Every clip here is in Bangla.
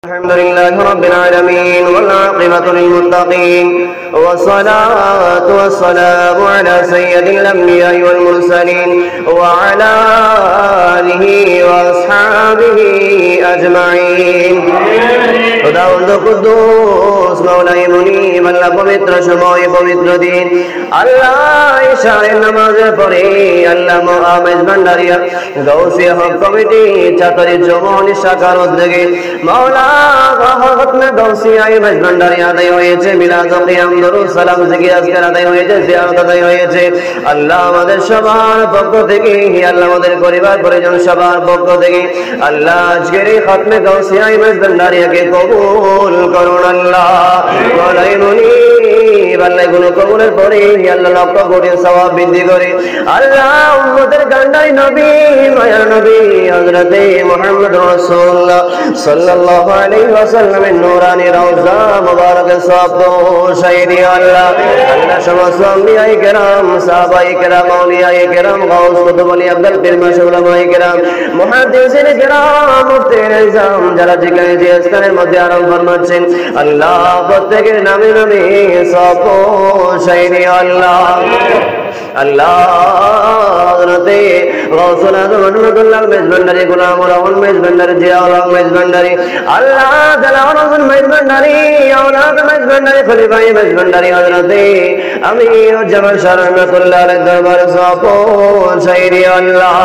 الحمد لله رب العالمين والعاقبة للمتقين والصلاة والسلام على سيد الأنبياء والمرسلين وعلى آله وأصحابه أجمعين خداوند قدوس موলাই মুনিব আল্লাহ পবিত্র সময় পবিত্র দিন আল্লাহ ইশারের নামাজের পরে আল্লাহ মুহাম্মদ ভান্ডারিয়া গাউসিয়া হক কমিটি চাতরি জমনি শাখার উদ্যোগে মাওলা গহরতনা গাউসিয়া ইমাজ ভান্ডারিয়া আদায় হয়েছে মিলাদ ও কিয়াম দরুদ সালাম জিকির আজকার আদায় হয়েছে জিয়ারত আদায় হয়েছে আল্লাহ আমাদের সবার পক্ষ থেকে আল্লাহ আমাদের পরিবার পরিজন সবার পক্ষ থেকে আল্লাহ আজকের এই খতমে গাউসিয়া ইমাজ ভান্ডারিয়াকে কবুল করুন আল্লাহ মাওলাই মুনিব আল্লাহ গুলো কবুলের পরে আল্লাহ লক্ষ কোটি সওয়াব বৃদ্ধি করে আল্লাহ উম্মতের কান্ডাই নবী মায়ার নবী হযরতে মুহাম্মদ রাসূলুল্লাহ সাল্লাল্লাহু আলাইহি ওয়াসাল্লামের নূরানি রওজা মুবারকের সওয়াব শাইরি আল্লাহ আল্লাহ সমস্ত আম্বিয়ায়ে কেরাম সাহাবায়ে কেরাম আউলিয়ায়ে কেরাম গাউস কুতুব আলী আব্দুল পীর মাশাআল্লাহ উলামায়ে কেরাম মুহাদ্দিসিনে কেরাম মুফতির ইজাম যারা যেখানে যে স্থানের মধ্যে আরাম ফরমাচ্ছেন আল্লাহ প্রত্যেকের নামে নামে সওয়াব শাইরি আল্লাহ আল্লাহ হযরতে গাউসুল আযম রহমাতুল্লাহ মেজবান্ডারি গোলামুর রহমান মেজবান্ডারি জিয়াউল হক মেজবান্ডারি আল্লাহ জালাল হোসেন মেজবান্ডারি আওলাদ মেজবান্ডারি খলিফা মেজবান্ডারি হযরতে আমির জামান শাহ রহমাতুল্লাহ আলাইহি দরবার সওয়াব শাইরি আল্লাহ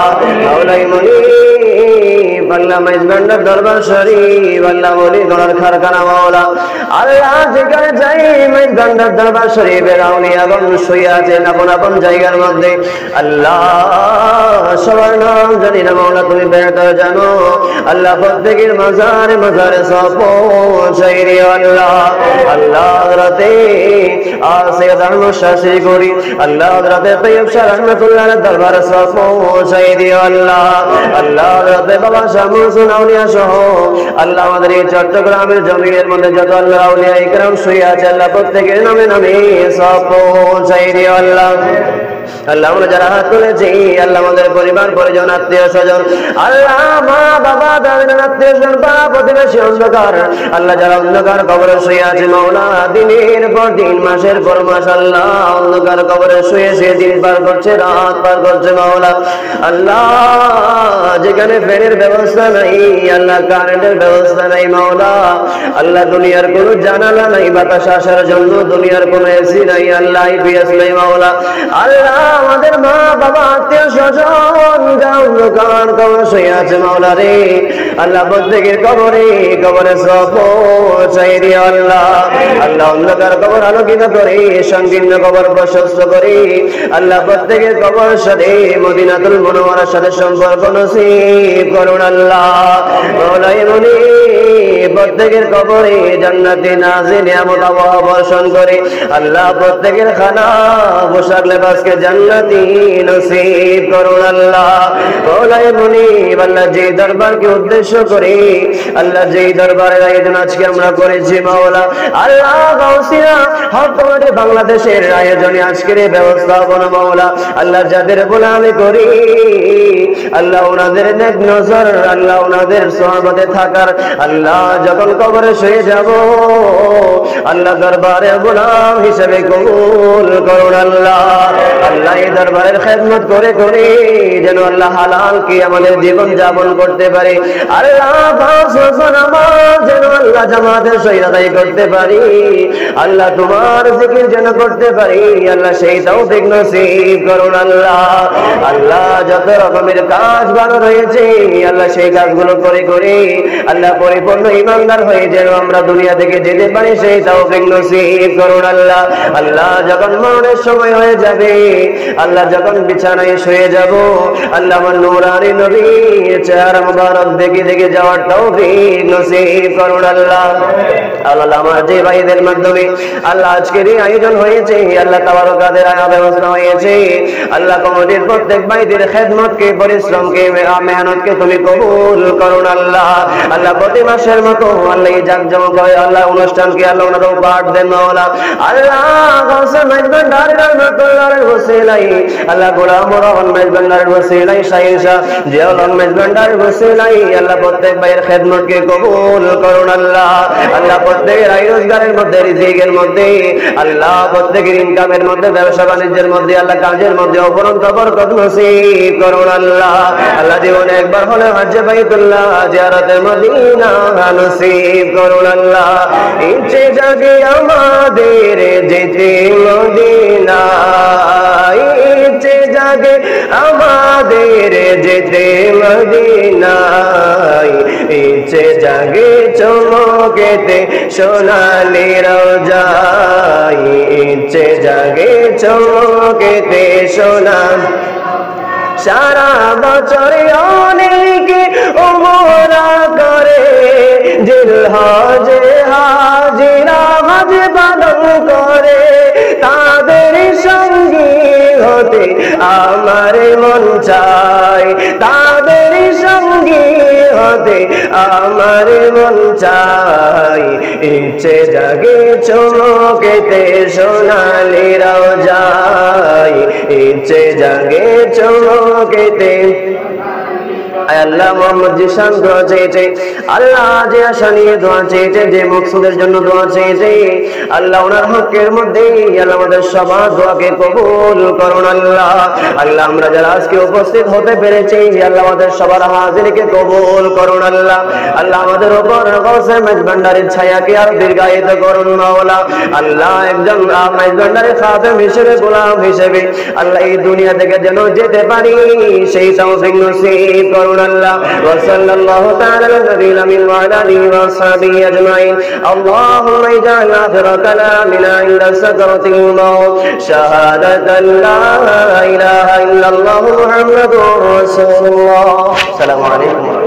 মাওলাই মুনিব আল্লাহ মেজবান্ডার দরবার শরীফ আল্লাহ ওলি গণর খারখানা মাওলা আল্লাহ যেখানে যাই মেজবান্ডার দরবার শরীফের আউলিয়াগণ শুয়ে আছেন আপন আপন জায়গার মধ্যে আল্লাহ সবার নাম জানি না মাওলা তুমি বেহতর জানো আল্লাহ প্রত্যেকের মাজারে মাজারে সওয়াব শাইরি আল্লাহ আল্লাহ হযরতে সৈয়দ আহমদ শাহ শিরকুরি আল্লাহ হযরতে তৈয়ব শাহ রহমাতুল্লাহ আলাইহি দরবার সওয়াব শাইরি আল্লাহ আল্লাহ হযরতে বাবা শাহ মুহসিন আউলিয়া সহ আল্লাহ আমাদের এই চট্টগ্রামের জমিনের মধ্যে যত আল্লাহ আউলিয়া ইকরাম শুয়ে আছে আল্লাহ প্রত্যেকের নামে নামে সওয়াব শাইরি আল্লাহ আল্লাহ আমরা যারা হাত তুলেছি আল্লাহ আমাদের পরিবার পরিজন আত্মীয় স্বজন আল্লাহ মা বাবা দাদা আত্মীয় স্বজন পাড়া প্রতিবেশী অন্ধকার আল্লাহ যারা অন্ধকার কবরে শুয়ে আছে মাওলা দিনের পর দিন মাসের পর মাস আল্লাহ অন্ধকার কবরে শুয়ে শুয়ে দিন পার করছে রাত পার করছে মাওলা আল্লাহ যেখানে ফ্যানের ব্যবস্থা নাই আল্লাহ কারেন্টের ব্যবস্থা নাই মাওলা আল্লাহ দুনিয়ার কোনো জানালা নাই বাতাস আসার জন্য দুনিয়ার কোনো এসি নাই আল্লাহ আইপিএস নাই মাওলা আল্লাহ আমাদের মা বাবা আত্মীয় স্বজন অন্ধকার কবরে শুয়ে আছে মাওলা রে আল্লাহ প্রত্যেকের কবরে সওয়াব চাইরি আল্লাহ আল্লাহ অন্ধকার কবর আলোকিত করে সংকীর্ণ কবর প্রশস্ত করে আল্লাহ প্রত্যেকের কবরের সাথে মদিনাতুল মুনাওয়ারার সাথে সম্পর্ক নসিব করুন আল্লাহ মাওলাই মুনিব প্রত্যেকের কবরে জান্নাতি নাজি নিয়ামত আবহাওয়া বর্ষণ করে আল্লাহ প্রত্যেকের খানা পোশাক লেবাসকে জান্নাতি নসিব করুন আল্লাহ মাওলাই মুনিব আল্লাহ যে দরবারকে উদ্দেশ্য করে আল্লাহ যে দরবারের আয়োজন আজকে আমরা করেছি মাওলা আল্লাহ গাউসিয়া হক কমিটি বাংলাদেশের আয়োজনে আজকের এই ব্যবস্থাপনা মাওলা আল্লাহ যাদের গোলামি করি আল্লাহ ওনাদের নেক নজর আল্লাহ ওনাদের সোহবতে থাকার আল্লাহ যখন কবরে শুয়ে যাব আল্লাহ দরবারে গোলাম হিসেবে কবুল করুন আল্লাহ আল্লাহ এই দরবারের খেদমত করে করে যেন আল্লাহ হালাল কি আমাদের জীবন যাপন করতে পারে আল্লাহ নামাজ যেন আল্লাহ জামাতের সহিত আদায় করতে পারি আল্লাহ তোমার জিকির যেন করতে পারি আল্লাহ সেই তৌফিক নসিব করুন আল্লাহ আল্লাহ যত রকমের কাজ ভালো রয়েছে আল্লাহ সেই কাজগুলো করে করে আল্লাহ পরিপূর্ণ ইমানদার হয়ে যেন আমরা দুনিয়া থেকে যেতে পারি সেই তৌফিক নসিব করুন আল্লাহ আল্লাহ যখন মরণের সময় হয়ে যাবে আল্লাহ যখন বিছানায় শুয়ে যাব আল্লাহ আমার নূরানি নবীর চেহারা মুবারক দেখে দেখে যাওয়ার তৌফিক নসিব করুন আল্লাহ আল্লাহ। আল্লাহ আমার যে ভাইদের মাধ্যমে আল্লাহ আজকের এই আয়োজন হয়েছে, আল্লাহ তাবারক কাদের ব্যবস্থা হয়েছে, আল্লাহ কমিটির প্রত্যেক ভাইদের খেদমতকে, পরিশ্রমকে, মেহনতকে তুমি কবুল করুন আল্লাহ। আল্লাহ প্রতি মাসের মতো আল্লাহ এই জাকজমক হয় আল্লাহ অনুষ্ঠানকে আল্লাহ ওনারা উপহার দেন মাওলা। আল্লাহ গৌসে মেজবান্ডারের রহমাতুল্লাহর ওসিলাই, আল্লাহ গোলাম রহমান মেজবান্ডারের ওসিলাই, শাহিন শাহ জিয়াউল মেজবান্ডারের ওসিলাই আল্লাহ প্রত্যেক ভাইয়ের খেদমতকে কবুল করুন আল্লাহ। আল্লাহ প্রত্যেকের আয় রোজগারের মধ্যে, রিজিকের মধ্যে, আল্লাহ প্রত্যেকের ইনকামের মধ্যে, ব্যবসা বাণিজ্যের মধ্যে, আল্লাহ কাজের মধ্যে অপরন্ত বরকত নসিব করুন আল্লাহ। আল্লাহ জীবনে একবার হলে হজ্জে বাইতুল্লাহ জিয়ারতে মদিনা নসিব করুন আল্লাহ। ইচ্ছে জাগে আমাদের যেতে মদিনা, ইচ্ছে জাগে আমাদের যেতে মদিনা, ইচ্ছে জাগে চমকেতে সোনালি রোজা, ইচ্ছে জাগে চমকেতে সোনা। সারা বছর অনেকে উমরা করে, জিলহজে হাজিরা হজ পালন করে, তাদের সঙ্গী হতে আমার মন চায়, তাদের সঙ্গী হতে আমার মন চায়, ইচ্ছে জাগে চমকেতে সোনালি রোজায়, ইচ্ছে জাগে চমকেতে। আল্লাহ মোহাম্মদ জিশান দোয়া চেয়েছে, আল্লাহ যে আশা নিয়ে দোয়া চেয়েছে, যে মকসুদের জন্য দোয়া চেয়েছে, আল্লাহ ওনার হকের মধ্যে আল্লাহ আমাদের সবার দোয়াকে কবুল করুন আল্লাহ। আল্লাহ আমরা যারা আজকে উপস্থিত হতে পেরেছি, আল্লাহ আমাদের সবার হাজিরকে কবুল করুন আল্লাহ। আল্লাহ আমাদের উপর গৌসে মেজবান্ডারের ছায়াকে আর দীর্ঘায়িত করুন মাওলা। আল্লাহ একজন মেজবান্ডারের খাদেম হিসেবে, গোলাম হিসেবে আল্লাহ এই দুনিয়া থেকে যেন যেতে পারি সেই তৌফিক নসিব করুন আল্লাহ। ওয়া সাল্লাল্লাহু তাআলা আলা নবিয়িনা মিন ওয়া আলা আলিহি ওয়া সাহবিহি আজমাইন। আল্লাহুম্মা ইজআল আখিরা কালামিনা ইনদা সাকরাতিল মাউত শাহাদাতান লা ইলাহা ইল্লাল্লাহু মুহাম্মাদুর রাসূলুল্লাহ। আসসালামু আলাইকুম।